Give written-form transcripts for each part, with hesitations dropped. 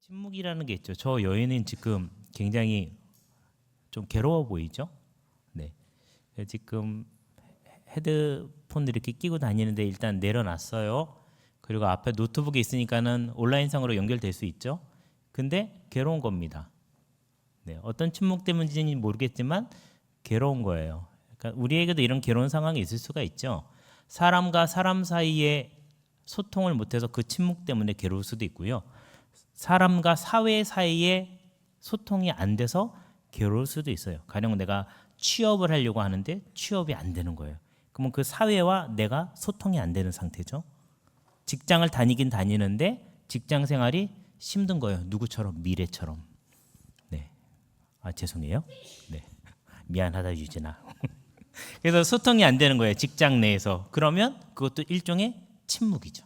침묵이라는 게 있죠. 저 여인은 지금 굉장히 좀 괴로워 보이죠? 네. 지금 헤드폰을 이렇게 끼고 다니는데 일단 내려놨어요. 그리고 앞에 노트북이 있으니까는 온라인상으로 연결될 수 있죠. 근데 괴로운 겁니다. 네. 어떤 침묵 때문인지는 모르겠지만 괴로운 거예요. 그러니까 우리에게도 이런 괴로운 상황이 있을 수가 있죠. 사람과 사람 사이에 소통을 못해서 그 침묵 때문에 괴로울 수도 있고요. 사람과 사회 사이에 소통이 안 돼서 괴로울 수도 있어요. 가령 내가 취업을 하려고 하는데 취업이 안 되는 거예요. 그러면 그 사회와 내가 소통이 안 되는 상태죠. 직장을 다니긴 다니는데 직장 생활이 힘든 거예요. 누구처럼? 미래처럼. 네. 죄송해요. 네. 미안하다 유진아. 그래서 소통이 안 되는 거예요. 직장 내에서. 그러면 그것도 일종의 침묵이죠.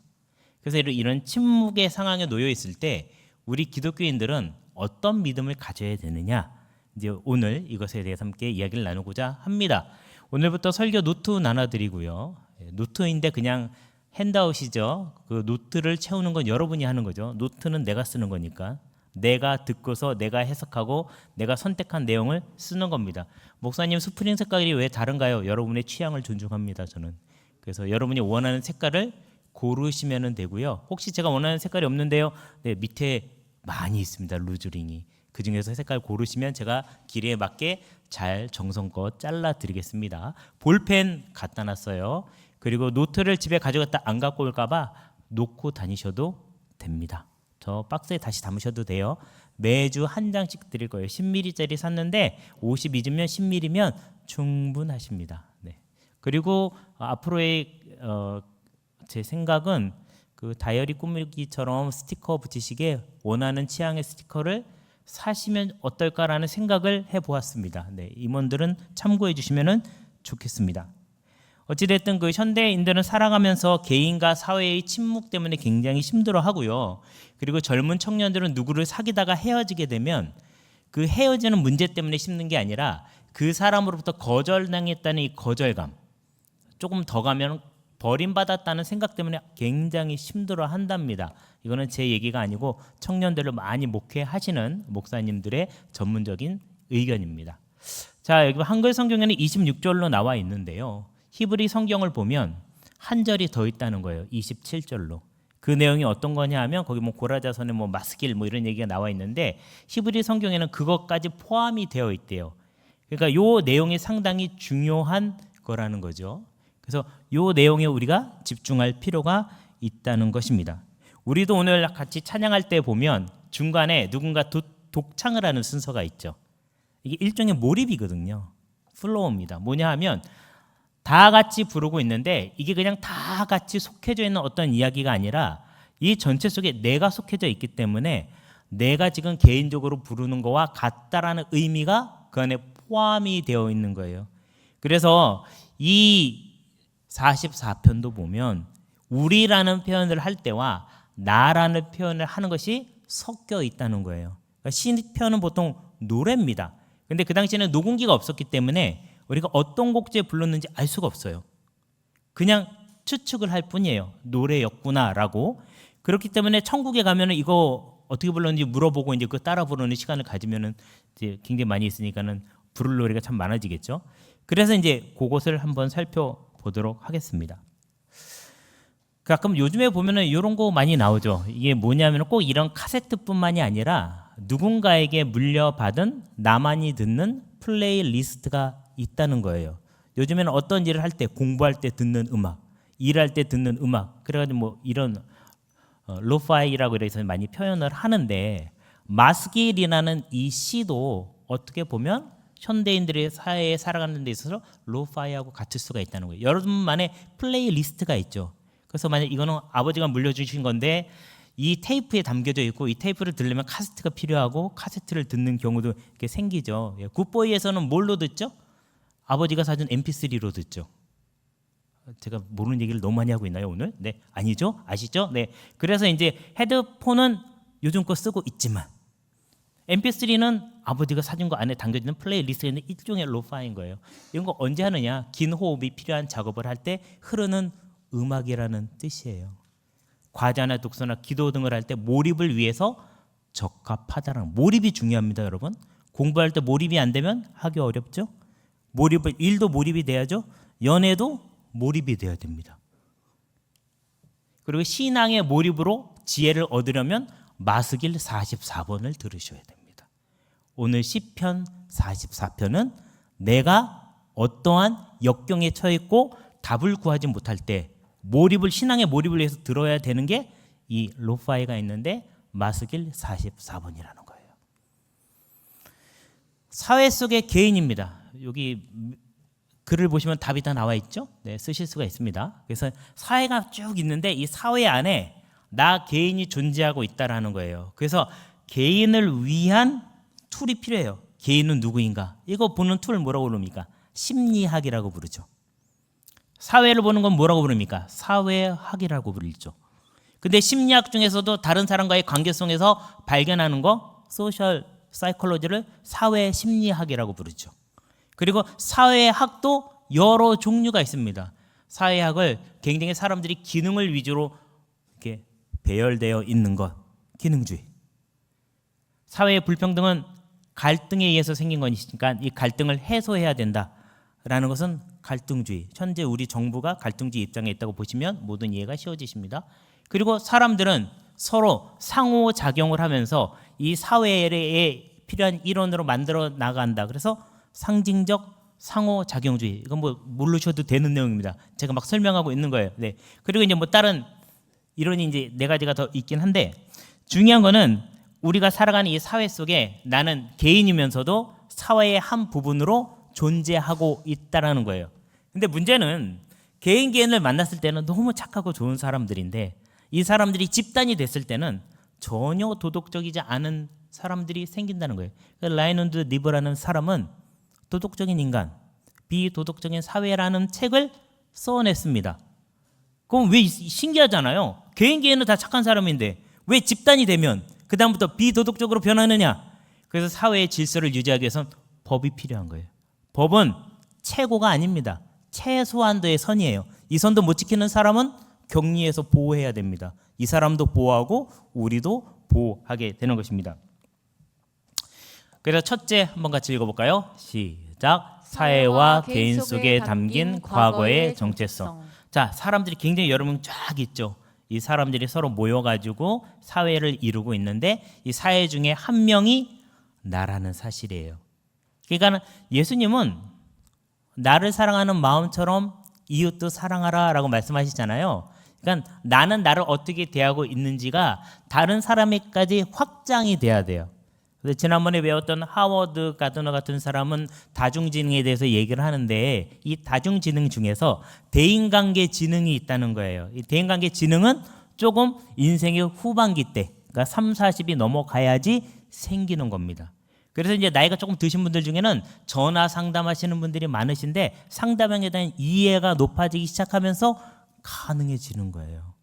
그래서 이런 침묵의 상황에 놓여 있을 때 우리 기독교인들은 어떤 믿음을 가져야 되느냐, 이제 오늘 이것에 대해서 함께 이야기를 나누고자 합니다. 오늘부터 설교 노트 나눠드리고요. 노트인데 그냥 핸드아웃이죠. 그 노트를 채우는 건 여러분이 하는 거죠. 노트는 내가 쓰는 거니까 내가 듣고서 내가 해석하고 내가 선택한 내용을 쓰는 겁니다. 목사님 스프링 색깔이 왜 다른가요? 여러분의 취향을 존중합니다. 저는. 그래서 여러분이 원하는 색깔을 고르시면 되고요. 혹시 제가 원하는 색깔이 없는데요. 네, 밑에 많이 있습니다. 루즈링이. 그 중에서 색깔 고르시면 제가 길이에 맞게 잘 정성껏 잘라 드리겠습니다. 볼펜 갖다 놨어요. 그리고 노트를 집에 가져갔다 안 갖고 올까 봐 놓고 다니셔도 됩니다. 저 박스에 다시 담으셔도 돼요. 매주 한 장씩 드릴 거예요. 10ml짜리 샀는데 52주면 10ml면 충분하십니다. 네. 그리고 앞으로의 제 생각은 그 다이어리 꾸미기처럼 스티커 붙이시게 원하는 취향의 스티커를 사시면 어떨까라는 생각을 해보았습니다. 네, 임원들은 참고해 주시면 좋겠습니다. 어찌됐든 그 현대인들은 살아가면서 개인과 사회의 침묵 때문에 굉장히 힘들어하고요. 그리고 젊은 청년들은 누구를 사귀다가 헤어지게 되면 그 헤어지는 문제 때문에 힘든 게 아니라 그 사람으로부터 거절당했다는 이 거절감, 조금 더 가면 버림받았다는 생각 때문에 굉장히 힘들어한답니다. 이거는 제 얘기가 아니고 청년들을 많이 목회하시는 목사님들의 전문적인 의견입니다. 자, 여기 한글 성경에는 26절로 나와 있는데요. 히브리 성경을 보면 한 절이 더 있다는 거예요. 27절로. 그 내용이 어떤 거냐 하면 거기 뭐 고라자손의 뭐 마스길 뭐 이런 얘기가 나와 있는데 히브리 성경에는 그것까지 포함이 되어 있대요. 그러니까 요 내용이 상당히 중요한 거라는 거죠. 그래서 요 내용에 우리가 집중할 필요가 있다는 것입니다. 우리도 오늘 같이 찬양할 때 보면 중간에 누군가 독창을 하는 순서가 있죠. 이게 일종의 몰입이거든요. 플로우입니다. 뭐냐 하면 다 같이 부르고 있는데 이게 그냥 다 같이 속해져 있는 어떤 이야기가 아니라 이 전체 속에 내가 속해져 있기 때문에 내가 지금 개인적으로 부르는 거와 같다라는 의미가 그 안에 포함이 되어 있는 거예요. 그래서 이 44편도 보면 우리라는 표현을 할 때와 나라는 표현을 하는 것이 섞여 있다는 거예요. 그러니까 시편은 보통 노래입니다. 근데 그 당시에는 녹음기가 없었기 때문에 우리가 어떤 곡지에 불렀는지 알 수가 없어요. 그냥 추측을 할 뿐이에요. 노래였구나라고. 그렇기 때문에 천국에 가면은 이거 어떻게 불렀는지 물어보고 이제 그 따라 부르는 시간을 가지면은 이제 굉장히 많이 있으니까는 부를 노래가 참 많아지겠죠. 그래서 이제 그것을 한번 살펴보도록 하겠습니다. 가끔 요즘에 보면은 이런 거 많이 나오죠. 이게 뭐냐면 꼭 이런 카세트뿐만이 아니라 누군가에게 물려받은 나만이 듣는 플레이리스트가 있다는 거예요. 요즘에는 어떤 일을 할 때 공부할 때 듣는 음악, 일할 때 듣는 음악, 그래가지고 뭐 이런 로파이라고 이래서 많이 표현을 하는데 마스길이라는 이 시도 어떻게 보면 현대인들의 사회에 살아가는 데 있어서 로파이하고 같을 수가 있다는 거예요. 여러분만의 플레이리스트가 있죠. 그래서 만약 이거는 아버지가 물려주신 건데 이 테이프에 담겨져 있고 이 테이프를 들으려면 카세트가 필요하고 카세트를 듣는 경우도 이렇게 생기죠. 굿보이에서는 뭘로 듣죠? 아버지가 사준 mp3로 듣죠. 제가 모르는 얘기를 너무 많이 하고 있나요 오늘? 네, 아니죠? 아시죠? 네. 그래서 이제 헤드폰은 요즘 거 쓰고 있지만 mp3는 아버지가 사준 거 안에 담겨지는 플레이리스트에 있는 일종의 로파인 거예요. 이런 거 언제 하느냐? 긴 호흡이 필요한 작업을 할 때 흐르는 음악이라는 뜻이에요. 과제나 독서나 기도 등을 할 때 몰입을 위해서 적합하다라는, 몰입이 중요합니다, 여러분. 공부할 때 몰입이 안 되면 하기 어렵죠. 일도 몰입이 돼야죠. 연애도 몰입이 돼야 됩니다. 그리고 신앙의 몰입으로 지혜를 얻으려면 마스길 44번을 들으셔야 됩니다. 오늘 시편 44편은 내가 어떠한 역경에 처했고 답을 구하지 못할 때 신앙의 몰입을 위해서 들어야 되는 게 이 로파이가 있는데 마스길 44번이라는 거예요. 사회 속의 개인입니다. 여기 글을 보시면 답이 다 나와 있죠? 네, 쓰실 수가 있습니다. 그래서 사회가 쭉 있는데 이 사회 안에 나 개인이 존재하고 있다라는 거예요. 그래서 개인을 위한 툴이 필요해요. 개인은 누구인가? 이거 보는 툴을 뭐라고 부릅니까? 심리학이라고 부르죠. 사회를 보는 건 뭐라고 부릅니까? 사회학이라고 부르죠. 근데 심리학 중에서도 다른 사람과의 관계성에서 발견하는 거 소셜 사이콜로지를 사회 심리학이라고 부르죠. 그리고 사회학도 여러 종류가 있습니다. 사회학을 굉장히 사람들이 기능을 위주로 이렇게 배열되어 있는 것, 기능주의. 사회의 불평등은 갈등에 의해서 생긴 거니까 이 갈등을 해소해야 된다라는 것은 갈등주의. 현재 우리 정부가 갈등주의 입장에 있다고 보시면 모든 이해가 쉬워지십니다. 그리고 사람들은 서로 상호작용을 하면서 이 사회에 필요한 일원으로 만들어 나간다. 그래서 상징적 상호작용주의. 이건 뭐 모르셔도 되는 내용입니다. 제가 막 설명하고 있는 거예요. 네. 그리고 이제 뭐 다른 이론이 이제 4가지가 더 있긴 한데 중요한 거는 우리가 살아가는 이 사회 속에 나는 개인이면서도 사회의 한 부분으로 존재하고 있다라는 거예요. 근데 문제는 개인을 만났을 때는 너무 착하고 좋은 사람들인데 이 사람들이 집단이 됐을 때는 전혀 도덕적이지 않은 사람들이 생긴다는 거예요. 라이논드 리버라는 사람은 도덕적인 인간, 비도덕적인 사회라는 책을 써냈습니다. 그럼 왜 신기하잖아요. 개인은 다 착한 사람인데 왜 집단이 되면 그 다음부터 비도덕적으로 변하느냐? 그래서 사회의 질서를 유지하기 위해서는 법이 필요한 거예요. 법은 최고가 아닙니다. 최소한도의 선이에요. 이 선도 못 지키는 사람은 격리해서 보호해야 됩니다. 이 사람도 보호하고 우리도 보호하게 되는 것입니다. 그래서 첫째 한번 같이 읽어볼까요? 시작. 사회와 개인 속에 담긴 과거의 정체성. 자, 사람들이 굉장히 여러 명 쫙 있죠. 이 사람들이 서로 모여가지고 사회를 이루고 있는데 이 사회 중에 한 명이 나라는 사실이에요. 그러니까 예수님은 나를 사랑하는 마음처럼 이웃도 사랑하라 라고 말씀하시잖아요. 그러니까 나는 나를 어떻게 대하고 있는지가 다른 사람에까지 확장이 돼야 돼요. 그래서 지난번에 배웠던 하워드 가드너 같은 사람은 다중지능에 대해서 얘기를 하는데 이 다중지능 중에서 대인관계 지능이 있다는 거예요. 이 대인관계 지능은 조금 인생의 후반기 때, 그러니까 3, 40이 넘어가야지 생기는 겁니다. 그래서 이제 나이가 조금 드신 분들 중에는 전화 상담하시는 분들이 많으신데 상담에 대한 이해가 높아지기 시작하면서 가능해지는 거예요.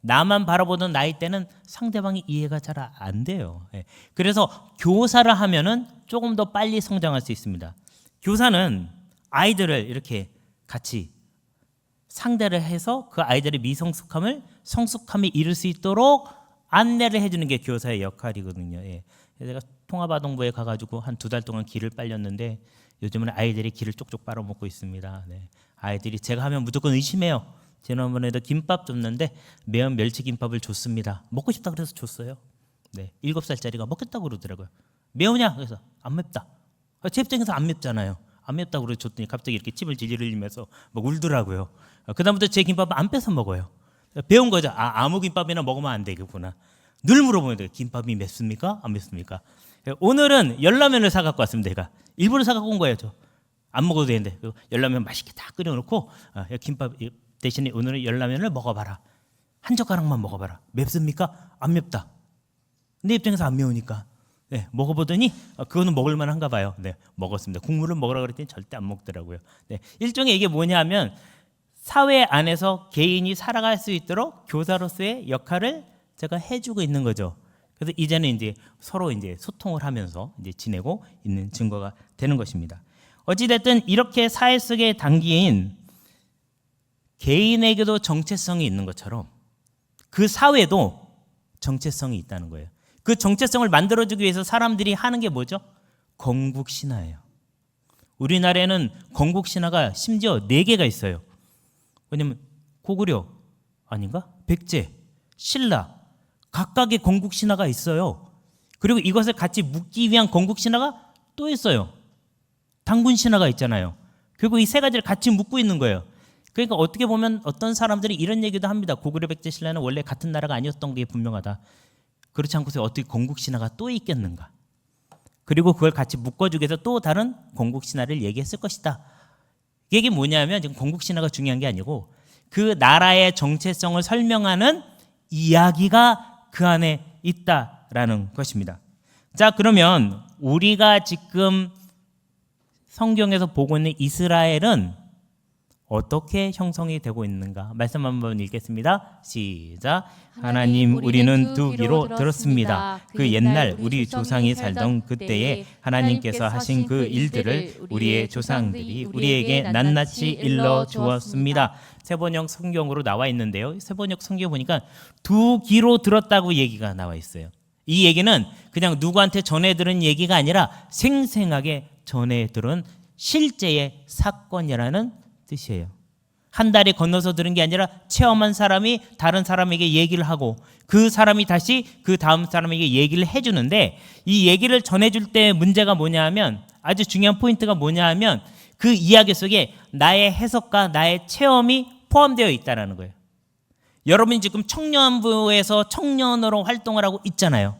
나만 바라보던 나이 때는 상대방이 이해가 잘 안 돼요. 그래서 교사를 하면은 조금 더 빨리 성장할 수 있습니다. 교사는 아이들을 이렇게 같이 상대를 해서 그 아이들의 성숙함에 이를 수 있도록 안내를 해주는 게 교사의 역할이거든요. 제가 통합아동부에 가가지고 한 2달 동안 기를 빨렸는데 요즘은 아이들이 기를 쪽쪽 빨아먹고 있습니다. 아이들이 제가 하면 무조건 의심해요. 지난번에도 김밥 줬는데 매운 멸치김밥을 줬습니다. 먹고 싶다 그래서 줬어요. 7살짜리가 먹겠다고 그러더라고요. 매우냐? 그래서 안 맵다. 제 입장에서 안 맵잖아요. 안 맵다고 그래서 줬더니 갑자기 이렇게 침을 질질 흘리면서 막 울더라고요. 그다음부터 제 김밥은 안 뺏어 먹어요. 배운 거죠. 아무 김밥이나 먹으면 안 되겠구나. 늘 물어보면 돼요. 김밥이 맵습니까? 안 맵습니까? 오늘은 열라면을 사갖고 왔습니다. 제가 일부러 사갖고 온 거예요. 저 안 먹어도 되는데 열라면 맛있게 다 끓여놓고 김밥 대신에 오늘은 열라면을 먹어봐라. 한 젓가락만 먹어봐라. 맵습니까? 안 맵다. 내 입장에서 안 매우니까. 먹어보더니 그거는 먹을 만한가 봐요. 먹었습니다. 국물을 먹으라 그랬더니 절대 안 먹더라고요. 일종의 이게 뭐냐면 사회 안에서 개인이 살아갈 수 있도록 교사로서의 역할을 제가 해주고 있는 거죠. 그래서 이제는 이제 서로 이제 소통을 하면서 이제 지내고 있는 증거가 되는 것입니다. 어찌됐든 이렇게 사회 속에 담긴 개인에게도 정체성이 있는 것처럼 그 사회도 정체성이 있다는 거예요. 그 정체성을 만들어주기 위해서 사람들이 하는 게 뭐죠? 건국신화예요. 우리나라에는 건국신화가 심지어 4개가 있어요. 왜냐면 고구려 아닌가? 백제, 신라 각각의 건국신화가 있어요. 그리고 이것을 같이 묶기 위한 건국신화가 또 있어요. 단군신화가 있잖아요. 결국 이 3가지를 같이 묶고 있는 거예요. 그러니까 어떻게 보면 어떤 사람들이 이런 얘기도 합니다. 고구려, 백제, 신라는 원래 같은 나라가 아니었던 게 분명하다. 그렇지 않고서 어떻게 건국신화가 또 있겠는가. 그리고 그걸 같이 묶어주기 위해서 또 다른 건국신화를 얘기했을 것이다. 이게 뭐냐면 지금 건국신화가 중요한 게 아니고 그 나라의 정체성을 설명하는 이야기가 그 안에 있다라는 것입니다. 자, 그러면 우리가 지금 성경에서 보고 있는 이스라엘은 어떻게 형성이 되고 있는가? 말씀 한번 읽겠습니다. 시작. 하나님, 우리는 두 귀로 들었습니다. 그 옛날 우리 조상이 살던 그때에 하나님께서 하신 그 일들을 우리의 조상들이 우리에게 낱낱이 일러 주었습니다. 세번역 성경으로 나와 있는데요. 세번역 성경 보니까 두 귀로 들었다고 얘기가 나와 있어요. 이 얘기는 그냥 누구한테 전해 들은 얘기가 아니라 생생하게 전해 들은 실제의 사건이라는 뜻이에요. 한 달에 건너서 들은 게 아니라 체험한 사람이 다른 사람에게 얘기를 하고 그 사람이 다시 그 다음 사람에게 얘기를 해주는데 이 얘기를 전해줄 때 문제가 뭐냐 하면 아주 중요한 포인트가 뭐냐 하면 그 이야기 속에 나의 해석과 나의 체험이 포함되어 있다는 거예요. 여러분이 지금 청년부에서 청년으로 활동을 하고 있잖아요.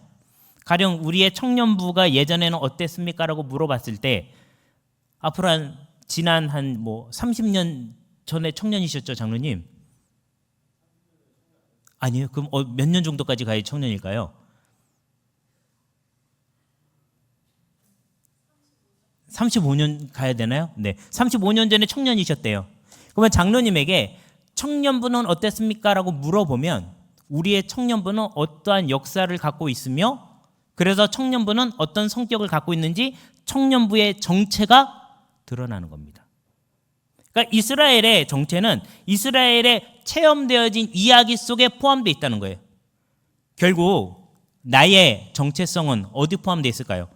가령 우리의 청년부가 예전에는 어땠습니까? 라고 물어봤을 때 앞으로 지난 30년 전에 청년이셨죠, 장로님? 아니에요. 그럼 몇 년 정도까지 가야 청년일까요? 35년 가야 되나요? 네. 35년 전에 청년이셨대요. 그러면 장로님에게 청년부는 어땠습니까? 라고 물어보면 우리의 청년부는 어떠한 역사를 갖고 있으며 그래서 청년부는 어떤 성격을 갖고 있는지 청년부의 정체가 드러나는 겁니다. 그러니까 이스라엘의 정체는 이스라엘의 체험되어진 이야기 속에 포함되어 있다는 거예요. 결국 나의 정체성은 어디 포함되어 있을까요?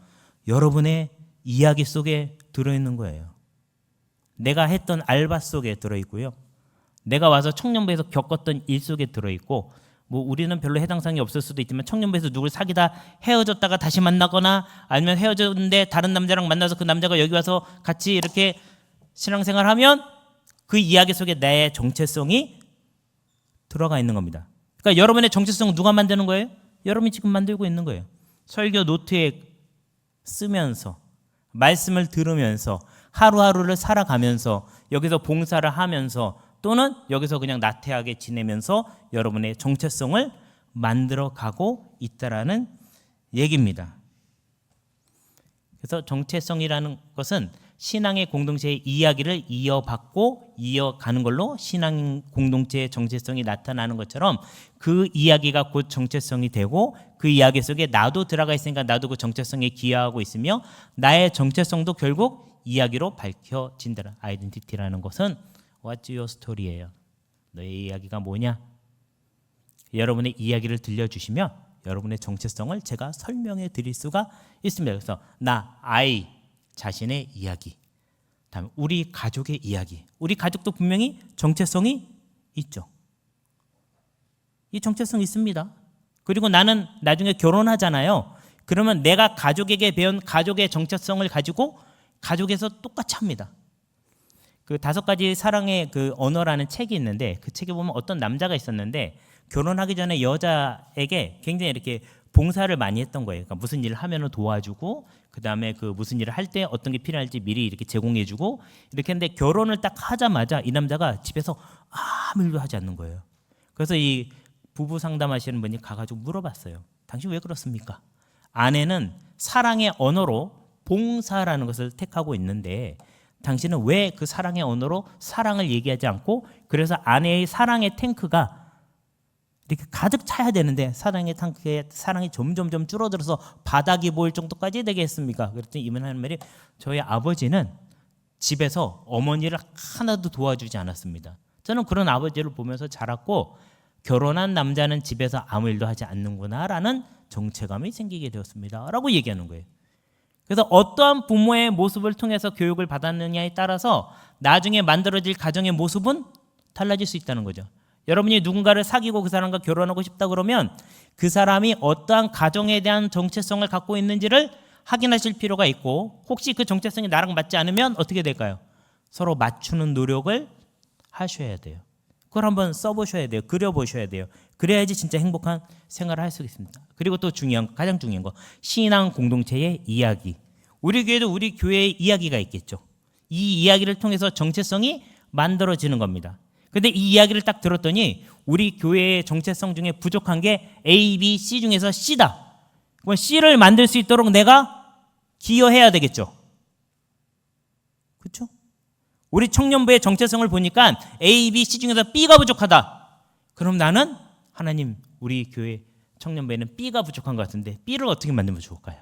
여러분의 이야기 속에 들어있는 거예요. 내가 했던 알바 속에 들어있고요. 내가 와서 청년부에서 겪었던 일 속에 들어있고 우리는 별로 해당사항이 없을 수도 있지만 청년부에서 누굴 사귀다 헤어졌다가 다시 만나거나 아니면 헤어졌는데 다른 남자랑 만나서 그 남자가 여기 와서 같이 이렇게 신앙생활하면 그 이야기 속에 나의 정체성이 들어가 있는 겁니다. 그러니까 여러분의 정체성은 누가 만드는 거예요? 여러분이 지금 만들고 있는 거예요. 설교 노트에 쓰면서 말씀을 들으면서 하루하루를 살아가면서 여기서 봉사를 하면서 또는 여기서 그냥 나태하게 지내면서 여러분의 정체성을 만들어가고 있다라는 얘기입니다. 그래서 정체성이라는 것은 신앙의 공동체의 이야기를 이어받고 이어가는 걸로 신앙 공동체의 정체성이 나타나는 것처럼 그 이야기가 곧 정체성이 되고 그 이야기 속에 나도 들어가 있으니까 나도 그 정체성에 기여하고 있으며 나의 정체성도 결국 이야기로 밝혀진다. 아이덴티티라는 것은 What's your story예요. 너의 이야기가 뭐냐? 여러분의 이야기를 들려주시면 여러분의 정체성을 제가 설명해 드릴 수가 있습니다. 그래서 아이 자신의 이야기, 다음에 우리 가족의 이야기. 우리 가족도 분명히 정체성이 있죠. 이 정체성이 있습니다. 그리고 나는 나중에 결혼하잖아요. 그러면 내가 가족에게 배운 가족의 정체성을 가지고 가족에서 똑같이 합니다. 그 5가지 사랑의 그 언어라는 책이 있는데 그 책에 보면 어떤 남자가 있었는데 결혼하기 전에 여자에게 굉장히 이렇게 봉사를 많이 했던 거예요. 그러니까 무슨 일을 하면은 도와주고 그다음에 그 무슨 일을 할 때 어떤 게 필요할지 미리 이렇게 제공해주고 이렇게 했는데 결혼을 딱 하자마자 이 남자가 집에서 아무 일도 하지 않는 거예요. 그래서 이 부부 상담하시는 분이 가가지고 물어봤어요. 당신 왜 그렇습니까? 아내는 사랑의 언어로 봉사라는 것을 택하고 있는데 당신은 왜 그 사랑의 언어로 사랑을 얘기하지 않고 그래서 아내의 사랑의 탱크가 이렇게 가득 차야 되는데 사랑의 탱크에 사랑이 점점 줄어들어서 바닥이 보일 정도까지 되겠습니까? 그랬더니 이분 하는 말이 저희 아버지는 집에서 어머니를 하나도 도와주지 않았습니다. 저는 그런 아버지를 보면서 자랐고 결혼한 남자는 집에서 아무 일도 하지 않는구나라는 정체감이 생기게 되었습니다라고 얘기하는 거예요. 그래서 어떠한 부모의 모습을 통해서 교육을 받았느냐에 따라서 나중에 만들어질 가정의 모습은 달라질 수 있다는 거죠. 여러분이 누군가를 사귀고 그 사람과 결혼하고 싶다 그러면 그 사람이 어떠한 가정에 대한 정체성을 갖고 있는지를 확인하실 필요가 있고, 혹시 그 정체성이 나랑 맞지 않으면 어떻게 될까요? 서로 맞추는 노력을 하셔야 돼요. 그걸 한번 써보셔야 돼요. 그려보셔야 돼요. 그래야지 진짜 행복한 생활을 할 수 있습니다. 그리고 또 가장 중요한 거, 신앙 공동체의 이야기. 우리 교회도 우리 교회의 이야기가 있겠죠. 이 이야기를 통해서 정체성이 만들어지는 겁니다. 근데 이 이야기를 딱 들었더니 우리 교회의 정체성 중에 부족한 게 A, B, C 중에서 C다. 그럼 C를 만들 수 있도록 내가 기여해야 되겠죠. 그렇죠? 우리 청년부의 정체성을 보니까 A, B, C 중에서 B가 부족하다. 그럼 나는 하나님, 우리 교회 청년부에는 B가 부족한 것 같은데 B를 어떻게 만들면 좋을까요?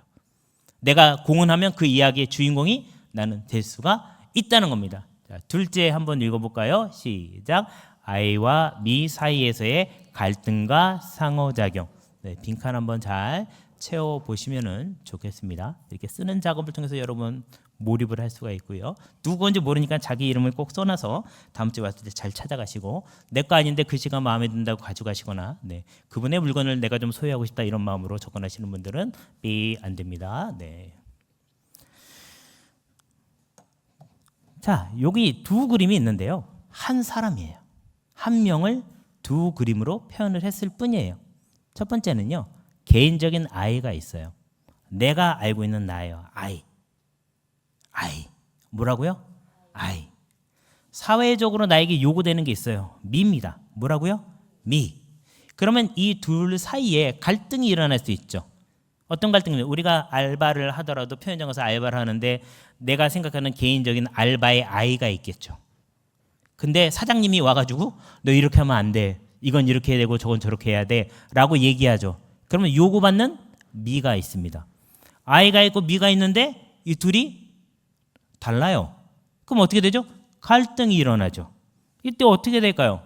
내가 공헌하면 그 이야기의 주인공이 나는 될 수가 있다는 겁니다. 자, 둘째 한번 읽어볼까요? 시작. I와 me 사이에서의 갈등과 상호작용. 네, 빈칸 한번 잘 채워보시면 좋겠습니다. 이렇게 쓰는 작업을 통해서 여러분 몰입을 할 수가 있고요. 누구인지 모르니까 자기 이름을 꼭 써놔서 다음 주에 왔을 때 잘 찾아가시고, 내 거 아닌데 글씨가 마음에 든다고 가져가시거나, 네, 그분의 물건을 내가 좀 소유하고 싶다 이런 마음으로 접근하시는 분들은 안 됩니다. 네. 자, 여기 두 그림이 있는데요. 한 사람이에요. 한 명을 두 그림으로 표현을 했을 뿐이에요. 첫 번째는요, 개인적인 I가 있어요. 내가 알고 있는 나예요. I. 뭐라고요? I. 사회적으로 나에게 요구되는 게 있어요. me입니다. 뭐라고요? me. 그러면 이 둘 사이에 갈등이 일어날 수 있죠. 어떤 갈등이냐? 우리가 알바를 하더라도 편의점 가서 알바를 하는데 내가 생각하는 개인적인 알바의 I가 있겠죠. 근데 사장님이 와가지고 너 이렇게 하면 안 돼. 이건 이렇게 해야 되고 저건 저렇게 해야 돼. 라고 얘기하죠. 그러면 요구받는 me가 있습니다. I가 있고 me가 있는데 이 둘이 달라요. 그럼 어떻게 되죠? 갈등이 일어나죠. 이때 어떻게 될까요?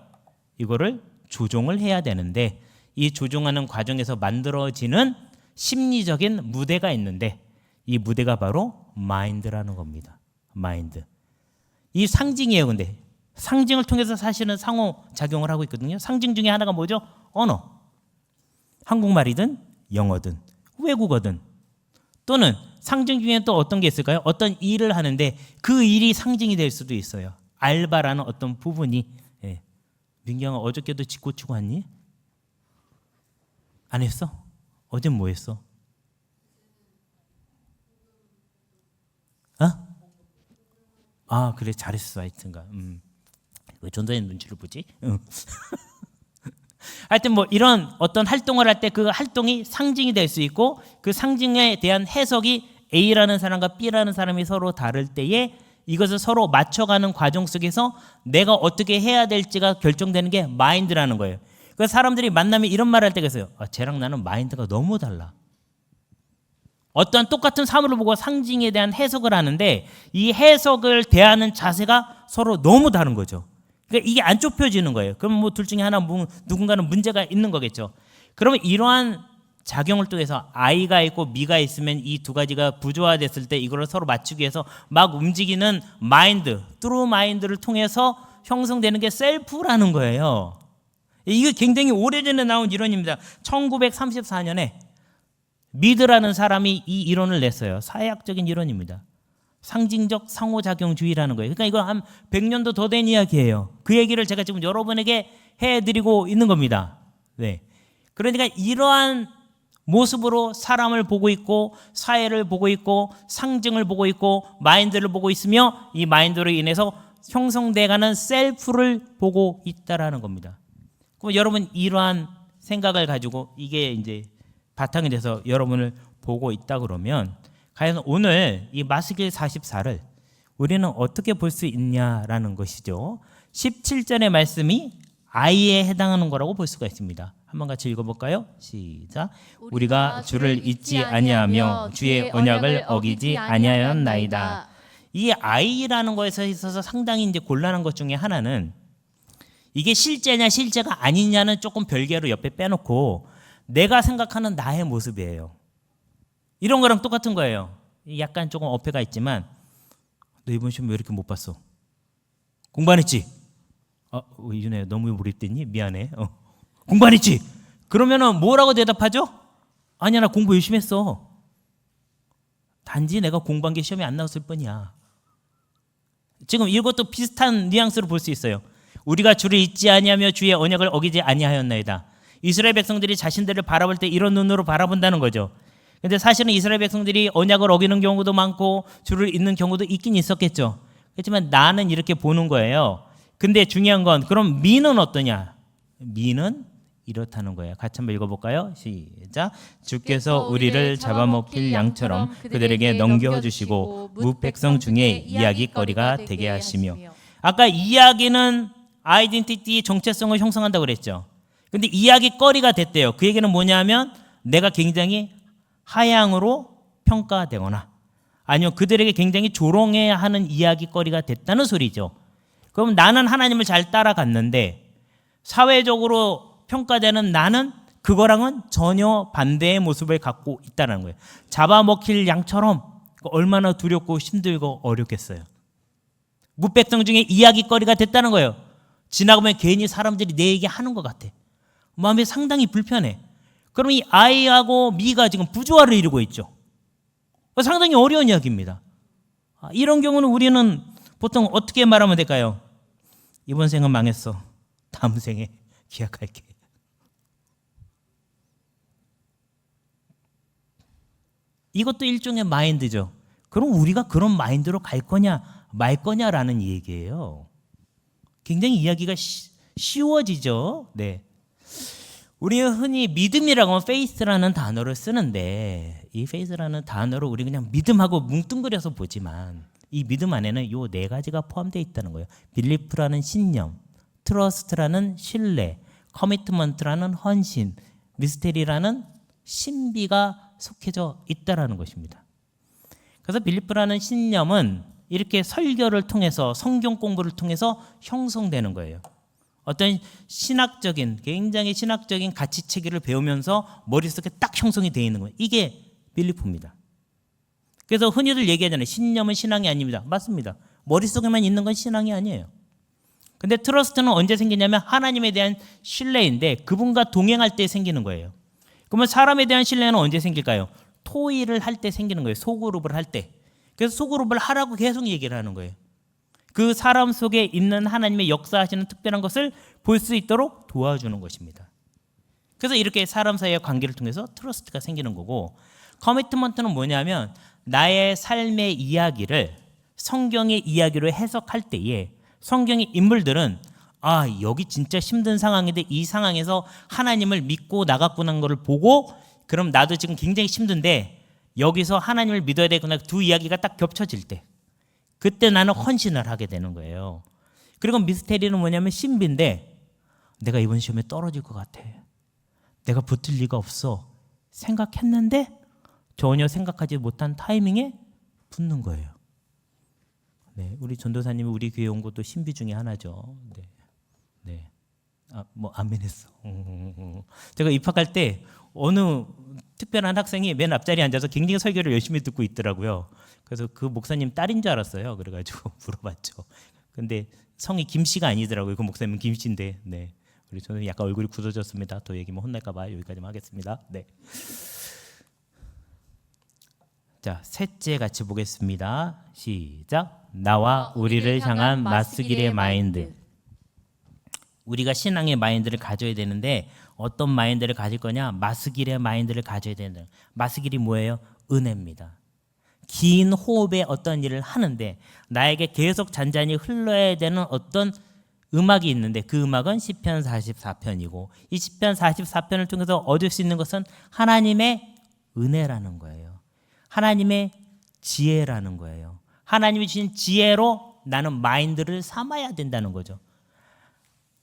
이거를 조종을 해야 되는데 이 조종하는 과정에서 만들어지는 심리적인 무대가 있는데 이 무대가 바로 마인드라는 겁니다. 마인드. 이 상징이에요. 근데 상징을 통해서 사실은 상호작용을 하고 있거든요. 상징 중에 하나가 뭐죠? 언어. 한국말이든 영어든 외국어든, 또는 상징 중에 또 어떤 게 있을까요? 어떤 일을 하는데 그 일이 상징이 될 수도 있어요. 알바라는 어떤 부분이. 예. 민경아, 어저께도 집 고치고 왔니? 안 했어? 어젠 뭐 했어? 아, 그래, 잘했어. 하여튼가. 왜 전자의 눈치를 보지? 하여튼 뭐 이런 어떤 활동을 할 때 그 활동이 상징이 될 수 있고, 그 상징에 대한 해석이 A라는 사람과 B라는 사람이 서로 다를 때에 이것을 서로 맞춰가는 과정 속에서 내가 어떻게 해야 될지가 결정되는 게 마인드라는 거예요. 그래서 사람들이 만나면 이런 말을 할 때가 있어요. 쟤랑 나는 마인드가 너무 달라. 어떠한 똑같은 사물을 보고 상징에 대한 해석을 하는데 이 해석을 대하는 자세가 서로 너무 다른 거죠. 그러니까 이게 안 좁혀지는 거예요. 그럼 뭐 둘 중에 하나 누군가는 문제가 있는 거겠죠. 그러면 이러한 작용을 통해서 I가 있고 me가 있으면 이 두 가지가 부조화됐을 때 이거를 서로 맞추기 위해서 막 움직이는 마인드, through 마인드를 통해서 형성되는 게 셀프라는 거예요. 이게 굉장히 오래전에 나온 이론입니다. 1934년에 미드라는 사람이 이 이론을 냈어요. 사회학적인 이론입니다. 상징적 상호작용주의라는 거예요. 그러니까 이거 한 100년도 더 된 이야기예요. 그 얘기를 제가 지금 여러분에게 해드리고 있는 겁니다. 네. 그러니까 이러한 모습으로 사람을 보고 있고 사회를 보고 있고 상징을 보고 있고 마인드를 보고 있으며 이 마인드로 인해서 형성돼가는 셀프를 보고 있다라는 겁니다. 그럼 여러분 이러한 생각을 가지고 이게 이제 바탕이 돼서 여러분을 보고 있다 그러면 과연 오늘 이 마스길 44를 우리는 어떻게 볼 수 있냐라는 것이죠. 17절의 말씀이 I에 해당하는 거라고 볼 수가 있습니다. 한번 같이 읽어볼까요? 시작. 우리가 주를 잊지 아니하며 주의 언약을 어기지 아니하였나이다. 이 I라는 것에 있어서 상당히 이제 곤란한 것 중에 하나는 이게 실제냐 실제가 아니냐는 조금 별개로 옆에 빼놓고 내가 생각하는 나의 모습이에요. 이런 거랑 똑같은 거예요. 약간 조금 어폐가 있지만 너 이번 시험 왜 이렇게 못 봤어? 공부 안 했지? 이준혜 너무 몰입됐니? 미안해. 공부 안 했지? 그러면은 뭐라고 대답하죠? 아니야 나 공부 열심히 했어. 단지 내가 공부한 게 시험에 안 나왔을 뿐이야. 지금 이것도 비슷한 뉘앙스로 볼 수 있어요. 우리가 주를 잊지 아니하며 주의 언약을 어기지 아니하였나이다. 이스라엘 백성들이 자신들을 바라볼 때 이런 눈으로 바라본다는 거죠. 근데 사실은 이스라엘 백성들이 언약을 어기는 경우도 많고 주를 잊는 경우도 있긴 있었겠죠. 그렇지만 나는 이렇게 보는 거예요. 근데 중요한 건 그럼 미는 어떠냐? 미는 이렇다는 거예요. 같이 한번 읽어볼까요? 시작. 주께서 우리를 잡아먹힐 양처럼 그들에게 넘겨주시고 무백성 중에 이야기거리가 되게 하시며. 아까 이야기는 아이덴티티 정체성을 형성한다고 그랬죠. 근데 이야기거리가 됐대요. 그 얘기는 뭐냐면 내가 굉장히 하향으로 평가되거나 아니면 그들에게 굉장히 조롱해야 하는 이야기거리가 됐다는 소리죠. 그럼 나는 하나님을 잘 따라갔는데 사회적으로 평가되는 나는 그거랑은 전혀 반대의 모습을 갖고 있다는 거예요. 잡아먹힐 양처럼 얼마나 두렵고 힘들고 어렵겠어요. 무백성 중에 이야기거리가 됐다는 거예요. 지나가면 괜히 사람들이 내 얘기 하는 것 같아. 마음이 상당히 불편해. 그럼 이 아이하고 미가 지금 부조화를 이루고 있죠. 상당히 어려운 이야기입니다. 이런 경우는 우리는 보통 어떻게 말하면 될까요? 이번 생은 망했어. 다음 생에 기약할게. 이것도 일종의 마인드죠. 그럼 우리가 그런 마인드로 갈 거냐 말 거냐라는 얘기예요. 굉장히 이야기가 쉬워지죠. 네. 우리는 흔히 믿음이라고 하면 faith라는 단어를 쓰는데 이 faith라는 단어를 우리 그냥 믿음하고 뭉뚱그려서 보지만 이 믿음 안에는 요 네 가지가 포함되어 있다는 거예요. belief라는 신념, trust라는 신뢰, commitment라는 헌신, mystery라는 신비가 속해져 있다라는 것입니다. 그래서 belief라는 신념은 이렇게 설교를 통해서 성경 공부를 통해서 형성되는 거예요. 어떤 신학적인 굉장히 신학적인 가치 체계를 배우면서 머릿속에 딱 형성이 되어 있는 거예요. 이게 빌리프입니다. 그래서 흔히들 얘기하잖아요. 신념은 신앙이 아닙니다. 맞습니다. 머릿속에만 있는 건 신앙이 아니에요. 근데 트러스트는 언제 생기냐면 하나님에 대한 신뢰인데 그분과 동행할 때 생기는 거예요. 그러면 사람에 대한 신뢰는 언제 생길까요? 토의를 할 때 생기는 거예요. 소그룹을 할 때. 그래서 소그룹을 하라고 계속 얘기를 하는 거예요. 그 사람 속에 있는 하나님의 역사하시는 특별한 것을 볼 수 있도록 도와주는 것입니다. 그래서 이렇게 사람 사이의 관계를 통해서 트러스트가 생기는 거고, 커미트먼트는 뭐냐면 나의 삶의 이야기를 성경의 이야기로 해석할 때에 성경의 인물들은 여기 진짜 힘든 상황인데 이 상황에서 하나님을 믿고 나갔구나 하는 것을 보고 그럼 나도 지금 굉장히 힘든데 여기서 하나님을 믿어야 되구나 두 이야기가 딱 겹쳐질 때 그때 나는 헌신을 하게 되는 거예요. 그리고 미스테리는 뭐냐면 신비인데 내가 이번 시험에 떨어질 것 같아. 내가 붙을 리가 없어. 생각했는데 전혀 생각하지 못한 타이밍에 붙는 거예요. 네, 우리 전도사님이 우리 교회 온 것도 신비 중에 하나죠. 네. 아멘했어. 제가 입학할 때 어느 특별한 학생이 맨 앞자리에 앉아서 굉장히 설교를 열심히 듣고 있더라고요. 그래서 그 목사님 딸인 줄 알았어요. 그래가지고 물어봤죠. 근데 성이 김씨가 아니더라고요. 그 목사님은 김씨인데, 네. 우리 저는 약간 얼굴이 굳어졌습니다. 더 얘기면 혼날까봐 여기까지만 하겠습니다. 네. 자, 셋째 같이 보겠습니다. 시작. 나와 우리를 향한 마스길의 마인드. 우리가 신앙의 마인드를 가져야 되는데 어떤 마인드를 가질 거냐? 마스길의 마인드를 가져야 된다. 마스길이 뭐예요? 은혜입니다. 긴 호흡에 어떤 일을 하는데 나에게 계속 잔잔히 흘러야 되는 어떤 음악이 있는데 그 음악은 시편 44편이고 이 시편 44편을 통해서 얻을 수 있는 것은 하나님의 은혜라는 거예요. 하나님의 지혜라는 거예요. 하나님이 주신 지혜로 나는 마인드를 삼아야 된다는 거죠.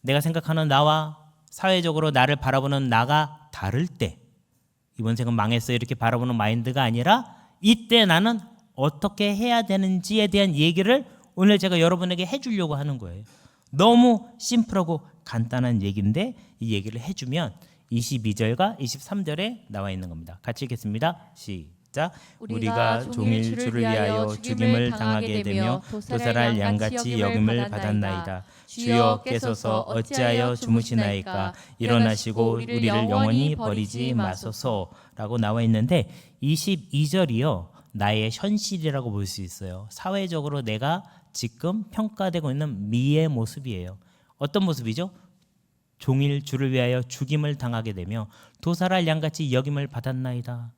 내가 생각하는 나와 사회적으로 나를 바라보는 나가 다를 때 이번 생은 망했어 이렇게 바라보는 마인드가 아니라 이때 나는 어떻게 해야 되는지에 대한 얘기를 오늘 제가 여러분에게 해주려고 하는 거예요. 너무 심플하고 간단한 얘기인데 이 얘기를 해주면 22절과 23절에 나와 있는 겁니다. 같이 읽겠습니다. 시작. 우리가 종일 주를 위하여 죽임을 당하게 되며 도살할 양같이 여김을 받았나이다. 주여 깨소서 어찌하여 주무시나이까. 일어나시고 우리를 영원히 버리지 마소서라고 나와 있는데 22절이요. 나의 현실이라고 볼 수 있어요. 사회적으로 내가 지금 평가되고 있는 미의 모습이에요. 어떤 모습이죠? 종일 주를 위하여 죽임을 당하게 되며 도살할 양같이 여김을 받았나이다.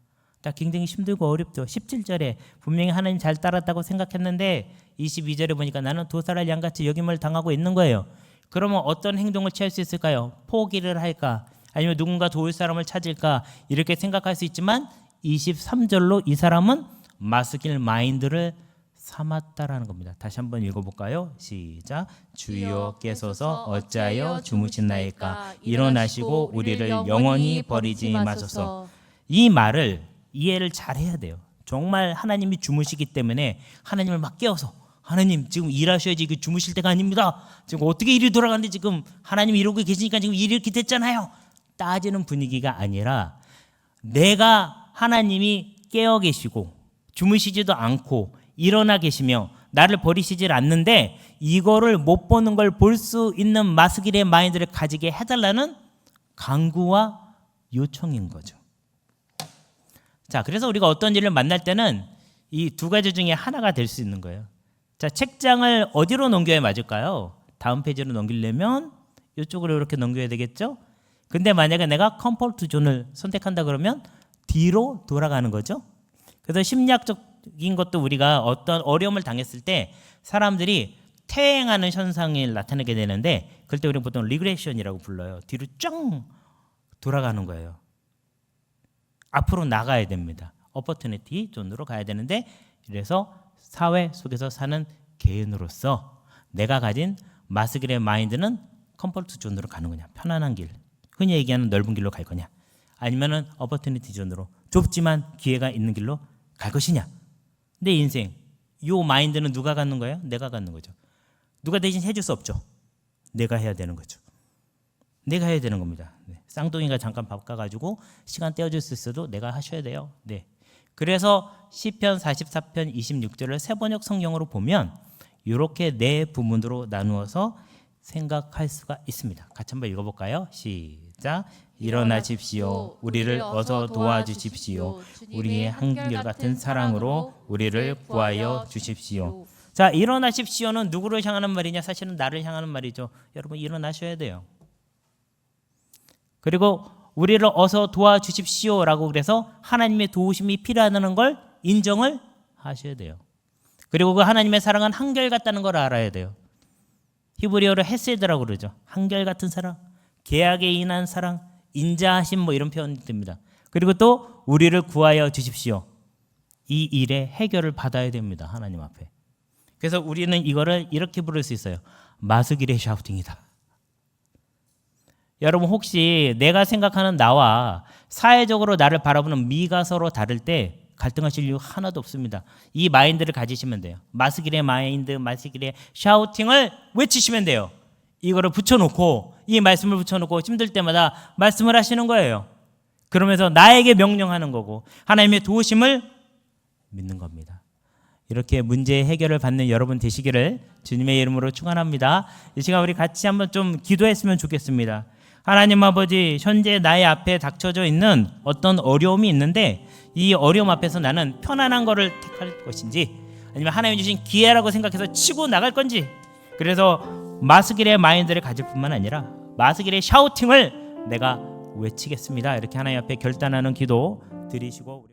굉장히 힘들고 어렵죠. 17절에 분명히 하나님 잘 따랐다고 생각했는데 22절에 보니까 나는 도살할 양같이 여김을 당하고 있는 거예요. 그러면 어떤 행동을 취할 수 있을까요? 포기를 할까? 아니면 누군가 도울 사람을 찾을까? 이렇게 생각할 수 있지만 23절로 이 사람은 마스길 마인드를 삼았다라는 겁니다. 다시 한번 읽어볼까요? 시작. 주여 깨소서 어찌하여 주무시나이까. 일어나시고 우리를 영원히 버리지 마소서. 이 말을 이해를 잘 해야 돼요. 정말 하나님이 주무시기 때문에 하나님을 막 깨워서 하나님 지금 일하셔야지 이게 주무실 때가 아닙니다. 지금 어떻게 일이 돌아가는데 지금 하나님 이러고 계시니까 지금 일이 이렇게 됐잖아요. 따지는 분위기가 아니라 내가 하나님이 깨어 계시고 주무시지도 않고 일어나 계시며 나를 버리시질 않는데 이거를 못 보는 걸 볼 수 있는 마스길의 마인드를 가지게 해달라는 강구와 요청인 거죠. 자, 그래서 우리가 어떤 일을 만날 때는 이 두 가지 중에 하나가 될 수 있는 거예요. 자, 책장을 어디로 넘겨야 맞을까요? 다음 페이지로 넘기려면 이쪽으로 이렇게 넘겨야 되겠죠? 근데 만약에 내가 컴포트 존을 선택한다 그러면 뒤로 돌아가는 거죠. 그래서 심리학적인 것도 우리가 어떤 어려움을 당했을 때 사람들이 퇴행하는 현상이 나타나게 되는데 그럴 때 우리는 보통 리그레션이라고 불러요. 뒤로 쫙 돌아가는 거예요. 앞으로 나가야 됩니다. 어퍼튜니티 존으로 가야 되는데 그래서 사회 속에서 사는 개인으로서 내가 가진 마스길의 마인드는 컴포트 존으로 가는 거냐, 편안한 길, 흔히 얘기하는 넓은 길로 갈 거냐, 아니면은 어퍼튜니티 존으로 좁지만 기회가 있는 길로 갈 것이냐. 내 인생 요 마인드는 누가 갖는 거예요? 내가 갖는 거죠. 누가 대신 해줄 수 없죠. 내가 해야 되는 거죠. 내가 해야 되는 겁니다. 네. 쌍둥이가 잠깐 바꿔가지고 시간 떼어줄 수 있어도 내가 하셔야 돼요. 네. 그래서 시편 44편 26절을 세번역 성경으로 보면 이렇게 네 부문으로 나누어서 생각할 수가 있습니다. 같이 한번 읽어볼까요? 시작. 일어나십시오. 우리를 어서 도와주십시오. 우리의 한결같은 사랑으로 우리를 구하여 주십시오. 자, 일어나십시오는 누구를 향하는 말이냐? 사실은 나를 향하는 말이죠. 여러분 일어나셔야 돼요. 그리고 우리를 어서 도와주십시오라고 그래서 하나님의 도우심이 필요하다는 걸 인정을 하셔야 돼요. 그리고 그 하나님의 사랑은 한결같다는 걸 알아야 돼요. 히브리어로 헤세드라고 그러죠. 한결같은 사랑, 계약에 인한 사랑, 인자하심 뭐 이런 표현이 됩니다. 그리고 또 우리를 구하여 주십시오. 이 일의 해결을 받아야 됩니다. 하나님 앞에. 그래서 우리는 이거를 이렇게 부를 수 있어요. 마스길의 샤우팅이다. 여러분 혹시 내가 생각하는 나와 사회적으로 나를 바라보는 미가 서로 다를 때 갈등하실 이유 하나도 없습니다. 이 마인드를 가지시면 돼요. 마스길의 마인드, 마스길의 샤우팅을 외치시면 돼요. 이거를 붙여놓고 이 말씀을 붙여놓고 힘들 때마다 말씀을 하시는 거예요. 그러면서 나에게 명령하는 거고 하나님의 도우심을 믿는 겁니다. 이렇게 문제 해결을 받는 여러분 되시기를 주님의 이름으로 축원합니다. 이 시간 우리 같이 한번 좀 기도했으면 좋겠습니다. 하나님 아버지, 현재 나의 앞에 닥쳐져 있는 어떤 어려움이 있는데 이 어려움 앞에서 나는 편안한 거를 택할 것인지 아니면 하나님 주신 기회라고 생각해서 치고 나갈 건지, 그래서 마스길의 마인드를 가질 뿐만 아니라 마스길의 샤우팅을 내가 외치겠습니다. 이렇게 하나님 앞에 결단하는 기도 드리시고